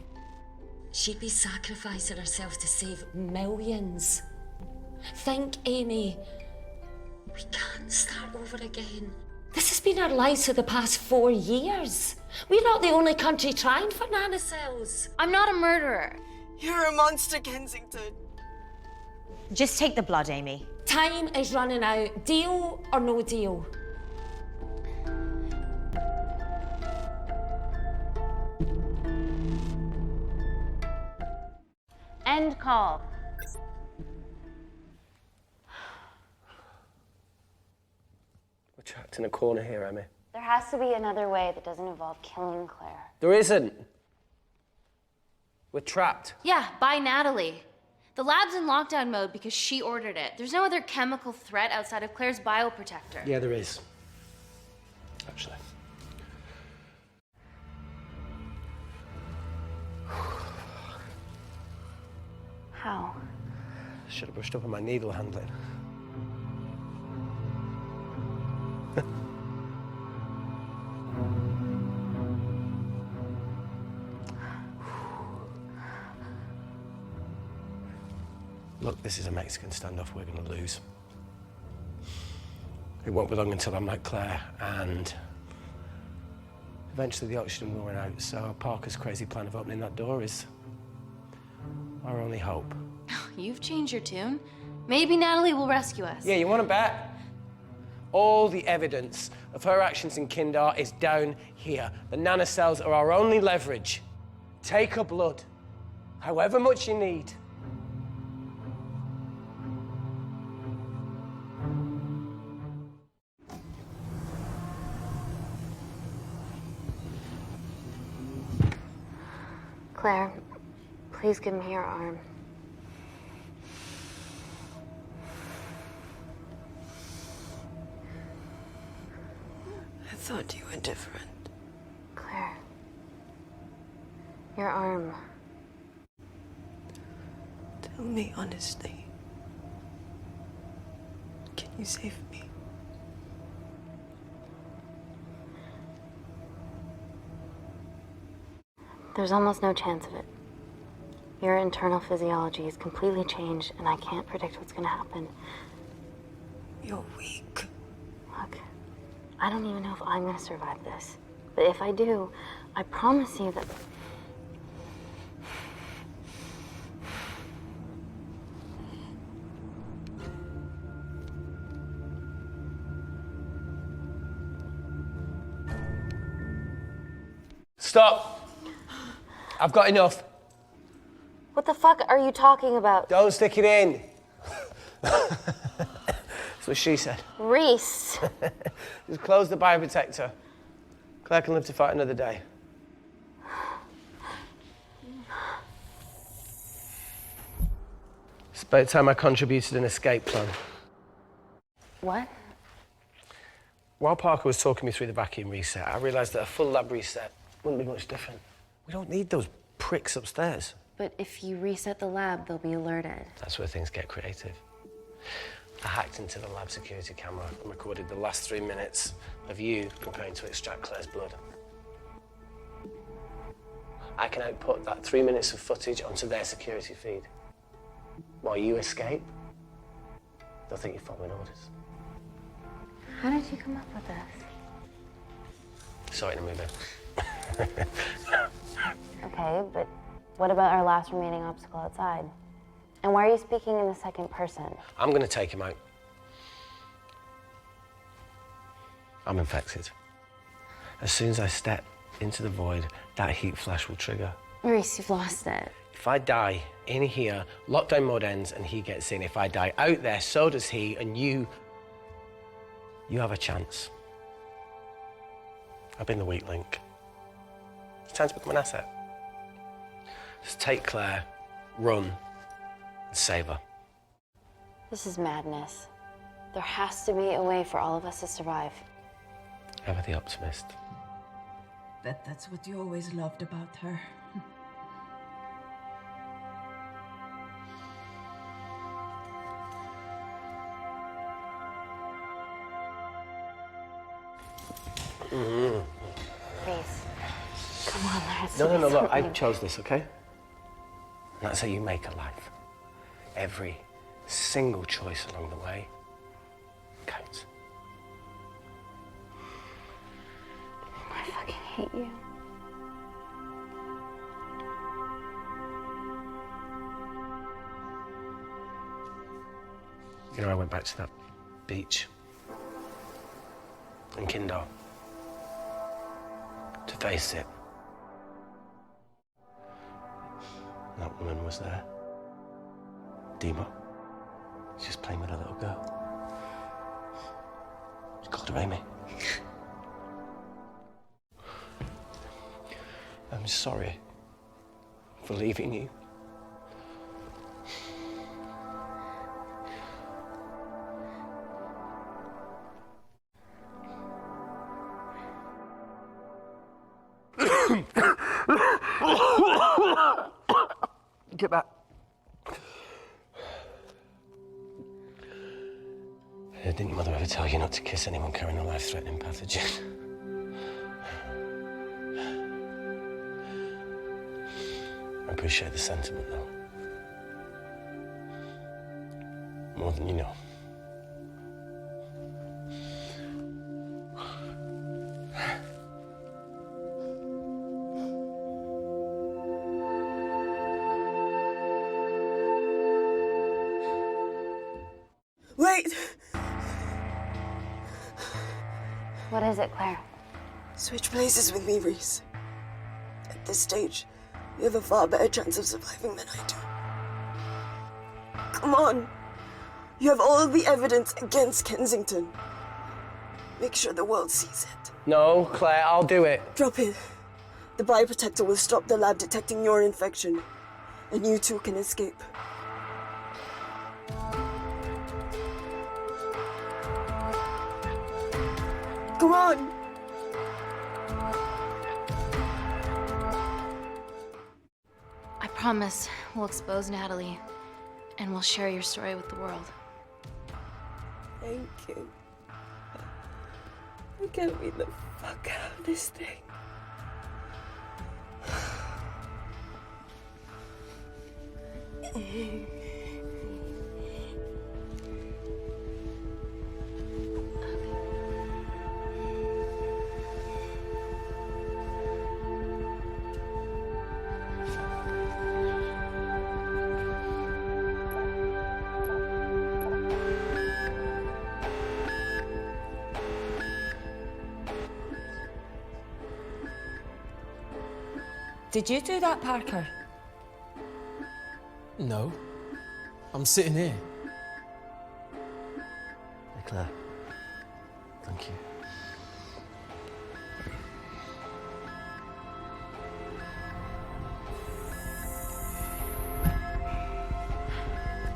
She'd be sacrificing herself to save millions. Think, Amy. We can't start over again. This has been our lives for the past 4 years. We're not the only country trying for nanocells. I'm not a murderer. You're a monster, Kensington. Just take the blood, Amy. Time is running out. Deal or no deal? End call. We're trapped in a corner here, Emmy. There has to be another way that doesn't involve killing Claire. There isn't. We're trapped. Yeah, by Natalie. The lab's in lockdown mode because she ordered it. There's no other chemical threat outside of Claire's bioprotector. Yeah, there is. Actually. How? Should have brushed up on my needle handling. Look, this is a Mexican standoff we're going to lose. It won't be long until I'm like Claire, and eventually the oxygen will run out, so Parker's crazy plan of opening that door is our only hope. You've changed your tune. Maybe Natalie will rescue us. Yeah, you want to bet? All the evidence of her actions in Kindar is down here. The nanocells are our only leverage. Take her blood, however much you need. Claire, please give me your arm. I thought you were different. Claire, your arm. Tell me honestly. Can you save me? There's almost no chance of it. Your internal physiology is completely changed, and I can't predict what's gonna happen. You're weak. Look, I don't even know if I'm gonna survive this. But if I do, I promise you that... Stop. I've got enough. What the fuck are you talking about? Don't stick it in. That's what she said. Reese. Just close the bioprotector. Claire can live to fight another day. It's about time I contributed an escape plan. What? While Parker was talking me through the vacuum reset, I realised that a full lab reset wouldn't be much different. We don't need those pricks upstairs. But if you reset the lab, they'll be alerted. That's where things get creative. I hacked into the lab security camera and recorded the last 3 minutes of you preparing to extract Claire's blood. I can output that 3 minutes of footage onto their security feed. While you escape, they'll think you're following orders. How did you come up with this? Saw it in a movie. Okay, but what about our last remaining obstacle outside? And why are you speaking in the second person? I'm going to take him out. I'm infected. As soon as I step into the void, that heat flash will trigger. Reese, you've lost it. If I die in here, lockdown mode ends and he gets in. If I die out there, so does he, and you have a chance. I've been the weak link. It's time to become an asset. Just take Claire, run, and save her. This is madness. There has to be a way for all of us to survive. Ever the optimist. Bet that's what you always loved about her. Reese, come on, there has to No, be look, I something. chose this, okay? And that's how you make a life. Every single choice along the way counts. I fucking hate you. You know, I went back to that beach in Kindar to face it. And that woman was there. Dima. She's just playing with a little girl. She called her Amy. I'm sorry for leaving you. Get back. Didn't Mother ever tell you not to kiss anyone carrying a life-threatening pathogen? I appreciate the sentiment, though. More than you know. Wait! What is it, Claire? Switch places with me, Reese. At this stage, you have a far better chance of surviving than I do. Come on. You have all of the evidence against Kensington. Make sure the world sees it. No, Claire, I'll do it. Drop it. The bioprotector will stop the lab detecting your infection, and you two can escape. Come on! I promise we'll expose Natalie, and we'll share your story with the world. Thank you. I can't beat the fuck out of this thing. Did you do that, Parker? No. I'm sitting here. Hey, Claire. Thank you.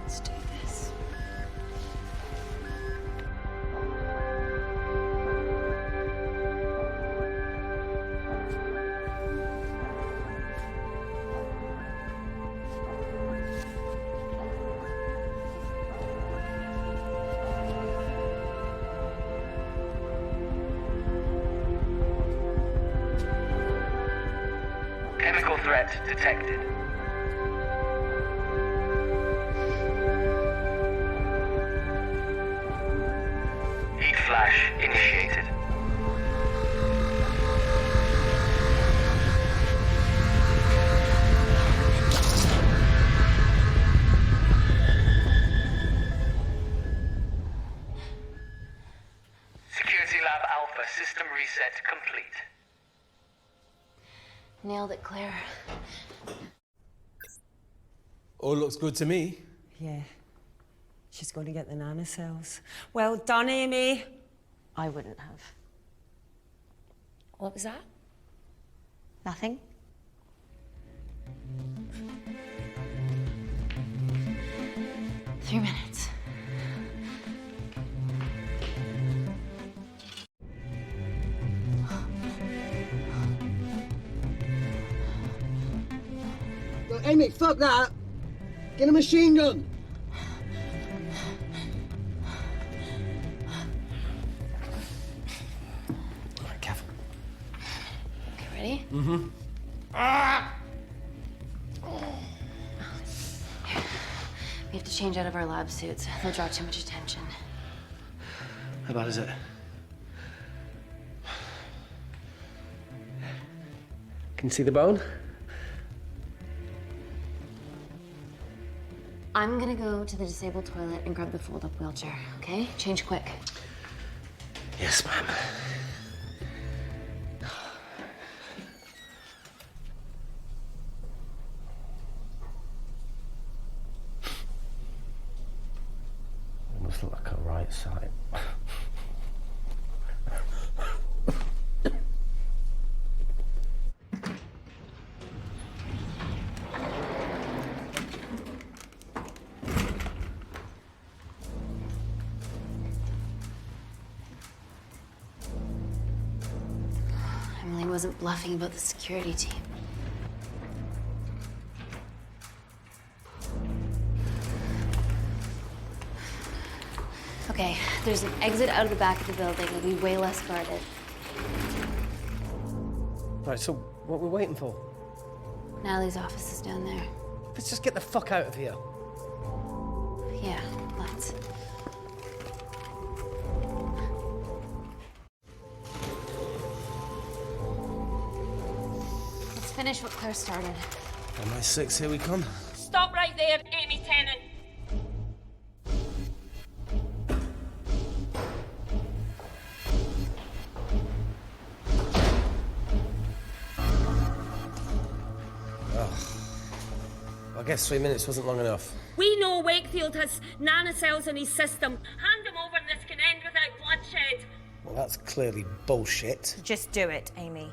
Let's do this. Chemical threat detected. Heat flash initiated. Security Lab Alpha system reset complete. Nailed it, Claire. All looks good to me. Yeah. She's going to get the nanocells. Well done, Amy. I wouldn't have. What was that? Nothing? Three minutes. Yo, Amy, fuck that! Get a machine gun! All right, careful. Okay, ready? Mm-hmm. We have to change out of our lab suits. They'll draw too much attention. How bad is it? Can you see the bone? I'm gonna go to the disabled toilet and grab the fold-up wheelchair, okay? Change quick. Yes, ma'am. It must look like a right side. Emily wasn't bluffing about the security team. Okay, there's an exit out of the back of the building. It'll be way less guarded. Right, so what we're waiting for? Natalie's office is down there. Let's just get the fuck out of here. Yeah, let's. Let's finish what Claire started. MI6, here we come. Stop right there, Amy Tennant. I guess 3 minutes wasn't long enough. We know Wakefield has nanocells in his system. Hand him over and this can end without bloodshed. Well, that's clearly bullshit. Just do it, Amy.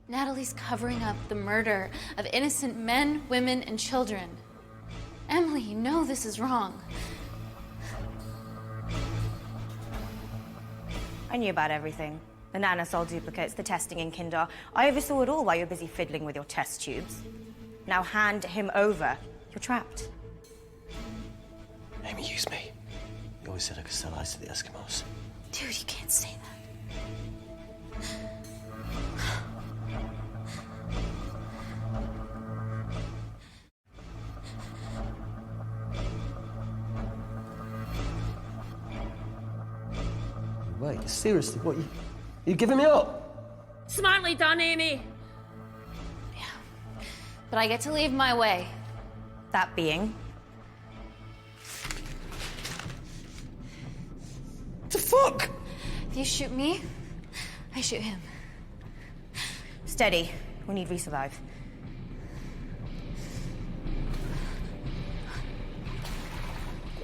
Natalie's covering up the murder of innocent men, women, and children. Emily, you know this is wrong. I knew about everything. The nanosol duplicates, the testing in Kindar. I oversaw it all while you were busy fiddling with your test tubes. Now hand him over. You're trapped. Amy, use me. You always said I could sell ice to the Eskimos. Dude, you can't say that. Wait, seriously, what, you giving me up? Smartly done, Amy. But I get to leave my way. That being? The fuck? If you shoot me, I shoot him. Steady. We need resurvive.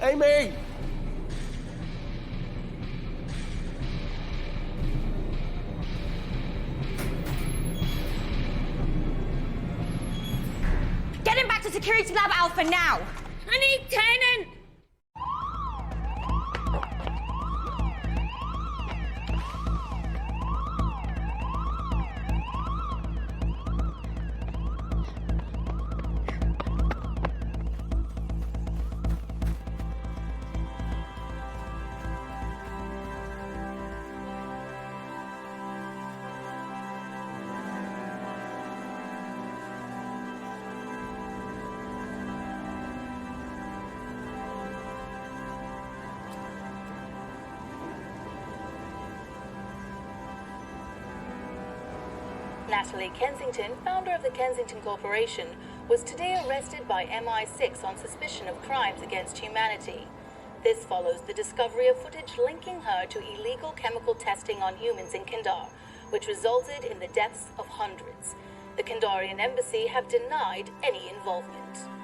Amy! Get him back to Security Lab Alpha now! I need Tennant! Natalie Kensington, founder of the Kensington Corporation, was today arrested by MI6 on suspicion of crimes against humanity. This follows the discovery of footage linking her to illegal chemical testing on humans in Kandar, which resulted in the deaths of hundreds. The Kandarian embassy have denied any involvement.